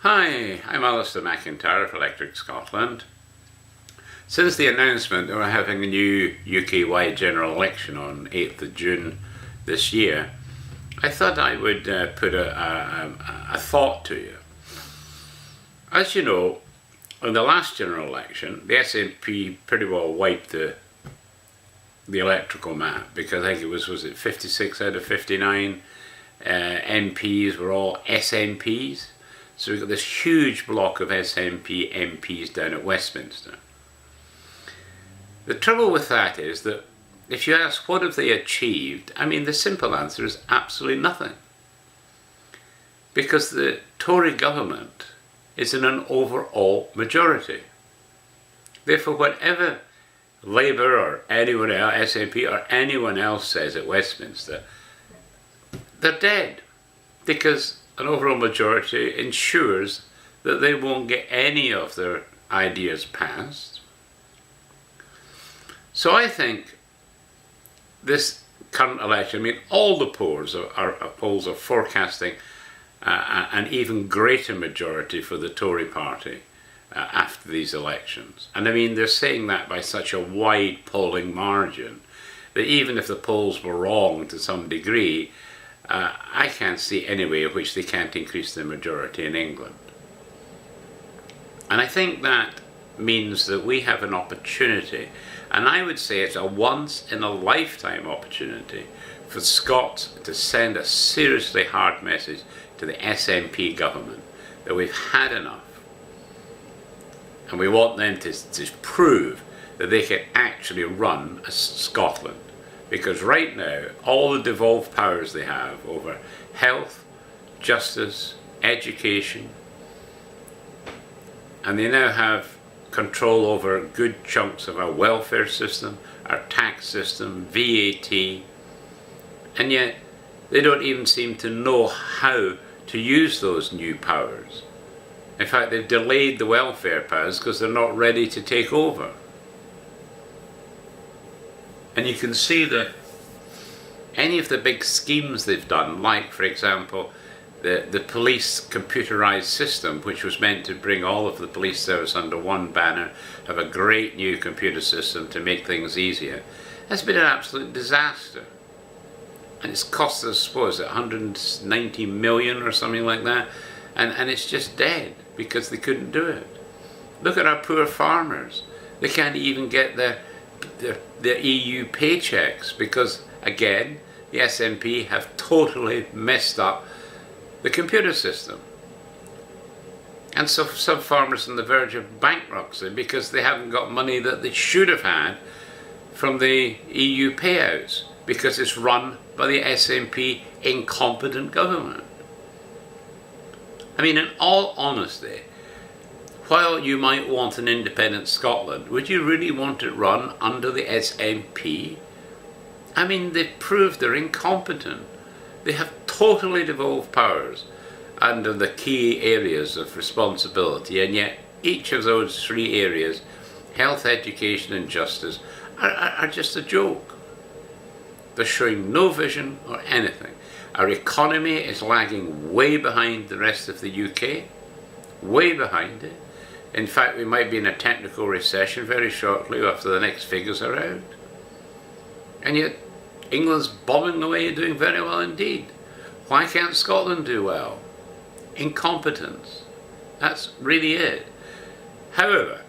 Hi, I'm Alistair McIntyre of Electric Scotland. Since the announcement that we're having a new UK-wide general election on 8th of June this year, I thought I would put a thought to you. As you know, in the last general election, the SNP pretty well wiped the electoral map, because I think it was it 56 out of 59 MPs were all SNPs. So we've got this huge block of SNP MPs down at Westminster. The trouble with that is that if you ask what have they achieved, I mean the simple answer is absolutely nothing. Because the Tory government is in an overall majority. Therefore, whatever Labour or anyone else, SNP or anyone else says at Westminster, they're dead. Because an overall majority ensures that they won't get any of their ideas passed. So I think this current election, I mean, all the polls are forecasting an even greater majority for the Tory party after these elections. And I mean, they're saying that by such a wide polling margin that even if the polls were wrong to some degree, I can't see any way in which they can't increase the majority in England. And I think that means that we have an opportunity, and I would say it's a once-in-a-lifetime opportunity for Scots to send a seriously hard message to the SNP government that we've had enough. And we want them to prove that they can actually run Scotland. Because right now, all the devolved powers they have over health, justice, education, and they now have control over good chunks of our welfare system, our tax system, VAT, and yet they don't even seem to know how to use those new powers. In fact, they've delayed the welfare powers because they're not ready to take over. And you can see that any of the big schemes they've done, like, for example, the police computerised system, which was meant to bring all of the police service under one banner, have a great new computer system to make things easier, has been an absolute disaster. And it's cost us, what is it, 190 million or something like that, and it's just dead because they couldn't do it. Look at our poor farmers. They can't even get their EU paychecks because, again, the SNP have totally messed up the computer system. And so some farmers are on the verge of bankruptcy because they haven't got money that they should have had from the EU payouts, because it's run by the SNP incompetent government. I mean, in all honesty, while you might want an independent Scotland, would you really want it run under the SNP? I mean, they've proved they're incompetent. They have totally devolved powers under the key areas of responsibility, and yet each of those three areas, health, education and justice, are just a joke. They're showing no vision or anything. Our economy is lagging way behind the rest of the UK, way behind it. In fact, we might be in a technical recession very shortly after the next figures are out. And yet, England's bombing away, doing very well indeed. Why can't Scotland do well? Incompetence. That's really it. However,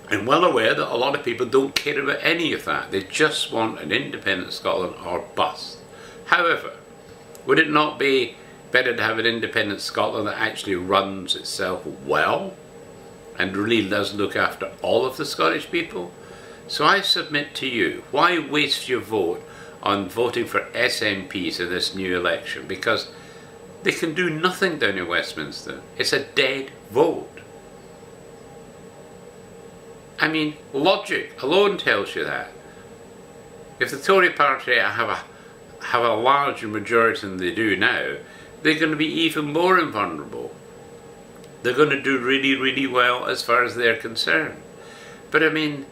I'm well aware that a lot of people don't care about any of that. They just want an independent Scotland or bust. However, would it not be better to have an independent Scotland that actually runs itself well and really does look after all of the Scottish people? So I submit to you, why waste your vote on voting for SNPs in this new election? Because they can do nothing down in Westminster. It's a dead vote. I mean, logic alone tells you that. If the Tory party have a larger majority than they do now, they're going to be even more invulnerable. They're going to do really, really well as far as they're concerned. But I mean,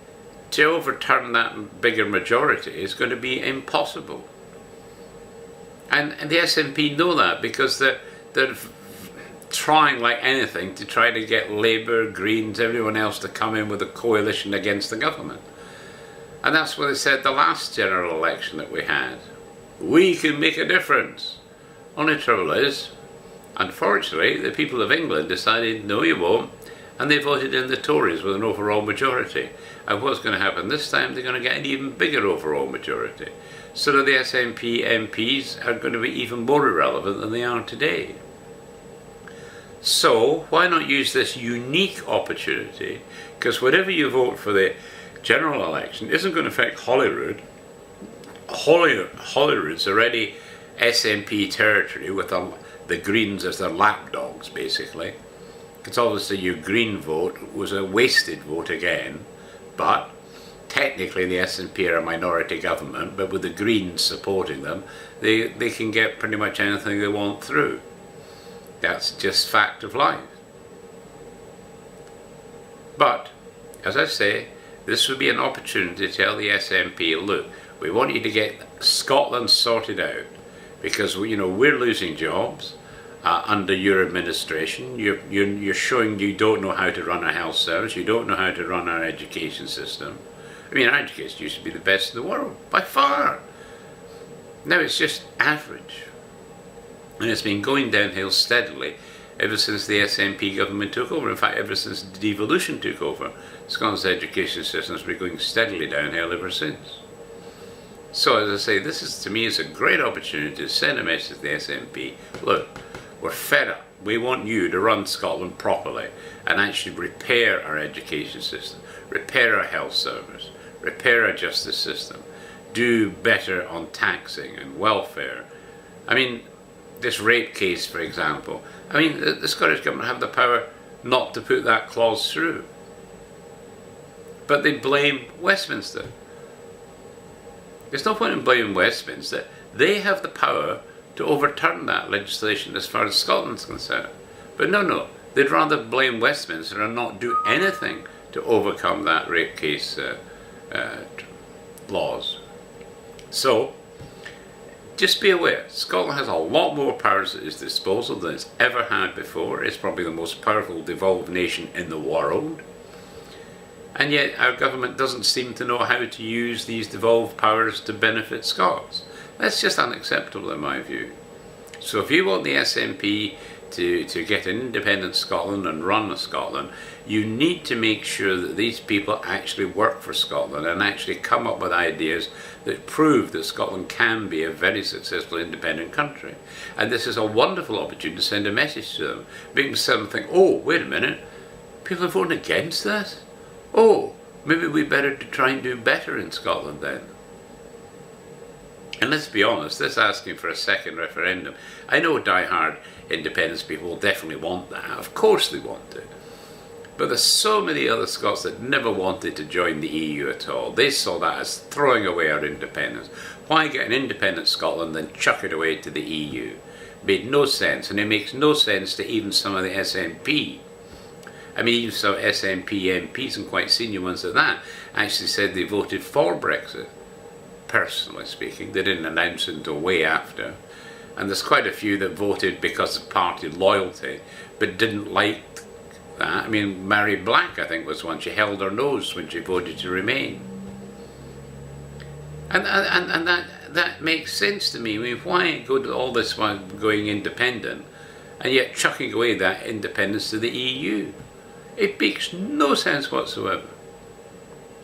to overturn that bigger majority is going to be impossible. And the SNP know that, because they're trying like anything to try to get Labour, Greens, everyone else to come in with a coalition against the government. And that's what they said the last general election that we had. We can make a difference. Only trouble is, unfortunately, the people of England decided, no you won't, and they voted in the Tories with an overall majority. And what's going to happen this time? They're going to get an even bigger overall majority. So that the SNP MPs are going to be even more irrelevant than they are today. So why not use this unique opportunity? Because whatever you vote for the general election isn't going to affect Holyrood. Holyrood's already SNP territory with the Greens as their lapdogs, basically. Because obviously your Green vote was a wasted vote again, but technically the SNP are a minority government, but with the Greens supporting them, they can get pretty much anything they want through. That's just fact of life. But, as I say, this would be an opportunity to tell the SNP, look, we want you to get Scotland sorted out, because we're losing jobs under your administration. You're showing you don't know how to run a health service, you don't know how to run our education system. I mean, our education used to be the best in the world, by far. Now it's just average. And it's been going downhill steadily ever since the SNP government took over. In fact, ever since devolution took over, Scotland's education system has been going steadily downhill ever since. So, as I say, this is, to me, is a great opportunity to send a message to the SNP. Look, we're fed up. We want you to run Scotland properly and actually repair our education system, repair our health service, repair our justice system, do better on taxing and welfare. I mean, this rape case, for example, I mean, the Scottish Government have the power not to put that clause through. But they blame Westminster. There's no point in blaming Westminster. They have the power to overturn that legislation as far as Scotland's concerned. But no, they'd rather blame Westminster and not do anything to overcome that rape case laws. So, just be aware, Scotland has a lot more powers at its disposal than it's ever had before. It's probably the most powerful devolved nation in the world. And yet our government doesn't seem to know how to use these devolved powers to benefit Scots. That's just unacceptable in my view. So if you want the SNP to get an independent Scotland and run Scotland, you need to make sure that these people actually work for Scotland and actually come up with ideas that prove that Scotland can be a very successful independent country. And this is a wonderful opportunity to send a message to them, making them think, oh, wait a minute, people are voting against this? Oh, maybe we better try and do better in Scotland then. And let's be honest, this asking for a second referendum, I know die-hard independence people will definitely want that. Of course they want it. But there's so many other Scots that never wanted to join the EU at all. They saw that as throwing away our independence. Why get an independent Scotland and chuck it away to the EU? Made no sense, and it makes no sense to even some of the SNP. I mean, even some SNP MPs, and quite senior ones at that, actually said they voted for Brexit. Personally speaking, they didn't announce it until way after. And there's quite a few that voted because of party loyalty, but didn't like that. I mean, Mary Black, I think, was one. She held her nose when she voted to remain. And that makes sense to me. I mean, why go to all this while going independent, and yet chucking away that independence to the EU? It makes no sense whatsoever.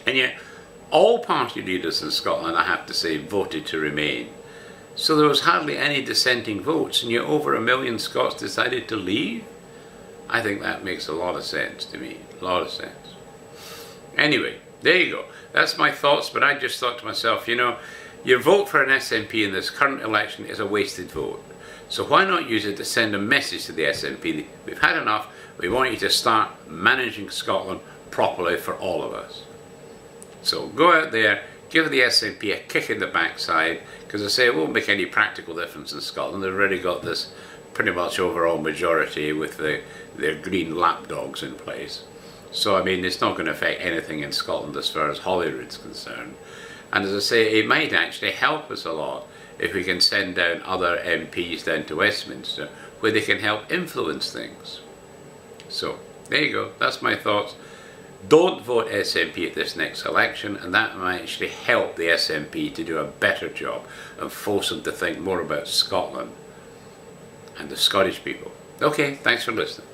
And yet, all party leaders in Scotland, I have to say, voted to remain. So there was hardly any dissenting votes, and yet over 1 million Scots decided to leave? I think that makes a lot of sense to me. A lot of sense. Anyway, there you go. That's my thoughts, but I just thought to myself, your vote for an SNP in this current election is a wasted vote. So why not use it to send a message to the SNP? We've had enough. We want you to start managing Scotland properly for all of us. So go out there, give the SNP a kick in the backside, because I say it won't make any practical difference in Scotland. They've already got this pretty much overall majority with their green lapdogs in place. So I mean, it's not going to affect anything in Scotland as far as Holyrood's concerned. And as I say, it might actually help us a lot if we can send down other MPs down to Westminster, where they can help influence things. So, there you go. That's my thoughts. Don't vote SNP at this next election, and that might actually help the SNP to do a better job and force them to think more about Scotland and the Scottish people. Okay, thanks for listening.